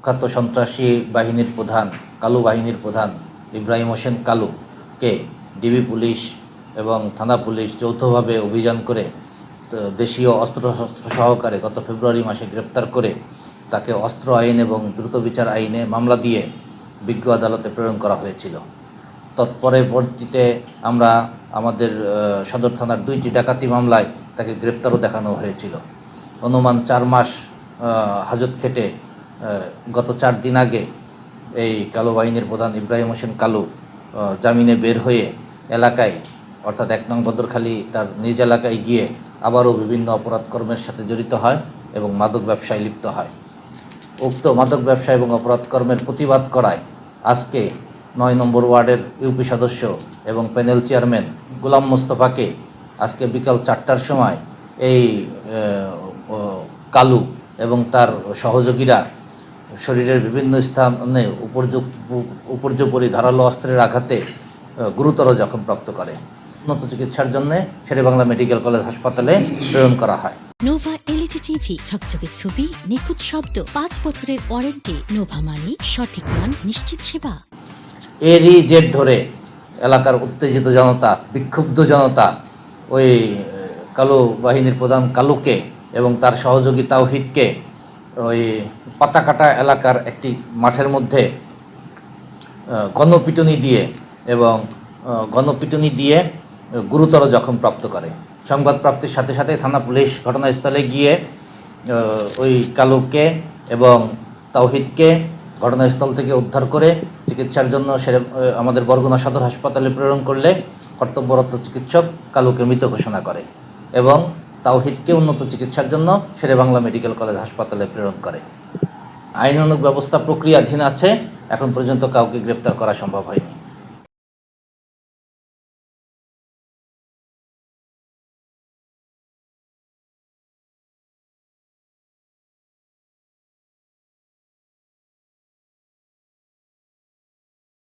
কুখ্যাত সন্ত্রাসী বাহিনীর প্রধান কালু বাহিনীর প্রধান ইব্রাহিম হোসেন কালুকে ডিবি পুলিশ এবং থানা পুলিশ যৌথভাবে অভিযান করে দেশীয় অস্ত্রশস্ত্র সহকারে গত ফেব্রুয়ারি মাসে গ্রেপ্তার করে তাকে অস্ত্র আইন এবং দ্রুত বিচার আইনে মামলা দিয়ে বিজ্ঞ আদালতে প্রেরণ করা হয়েছিল। তৎপরবর্তীতে আমরা আমাদের সদর থানার 2টি ডাকাতি মামলায় তাকে গ্রেপ্তারও দেখানো হয়েছিল। অনুমান 4 মাস হাজত খেটে গত 4 দিন আগে এই কালো বাহিনীর প্রধান ইব্রাহিম হোসেন কালু জামিনে বের হয়ে এলাকায় অর্থাৎ 1 নং বদরখালী তার নিজ এলাকায় গিয়ে আবারও বিভিন্ন অপরাধ কর্মের সাথে জড়িত হয় এবং মাদক ব্যবসায় লিপ্ত হয়। উক্ত মাদক ব্যবসা এবং অপরাধ কর্মের প্রতিবাদ করায় আজকে 9 নম্বর ওয়ার্ডের ইউপি সদস্য এবং প্যানেল চেয়ারম্যান গোলাম মোস্তফাকে আজকে বিকাল 4টার সময় এই কালু এবং তার সহযোগীরা শরীরের বিভিন্ন স্থানে উপর্যুপরি ধারালো অস্ত্রের আঘাতে গুরুতর জখমপ্রাপ্ত করে উন্নত চিকিৎসার জন্য শেরেবাংলা মেডিকেল কলেজ হাসপাতালে প্রেরণ করা হয়। নোভা এলইডি টিভি, ঝকঝকে ছবি, নিখুঁত শব্দ, 5 বছরের ওয়ারেন্টি। নোভা মানে সঠিক মান, নিশ্চিত সেবা। এরই জের ধরে এলাকার উত্তেজিত জনতা, বিক্ষুব্ধ জনতা ওই কালো বাহিনীর প্রধান কালুকে এবং তার সহযোগী তাওহিদকে ওই পাতাকাটা এলাকার একটি মাঠের মধ্যে গণপিটুনি দিয়ে গুরুতর জখমপ্রাপ্ত করে। সংবাদ প্রাপ্তির সাথে সাথে থানা পুলিশ ঘটনাস্থলে গিয়ে ওই কালুকে এবং তাওহিদকে ঘটনাস্থল থেকে উদ্ধার করে চিকিৎসার জন্য আমাদের বরগুনা সদর হাসপাতালে প্রেরণ করলে কর্তব্যরত চিকিৎসক কালুকে মৃত ঘোষণা করে এবং তাওহিদকে উন্নত চিকিৎসার জন্য শেরেবাংলা মেডিকেল কলেজ হাসপাতালে প্রেরণ করে। আইনানুগ ব্যবস্থা প্রক্রিয়াধীন আছে, এখন পর্যন্ত কাউকে গ্রেপ্তার করা সম্ভব হয়নি।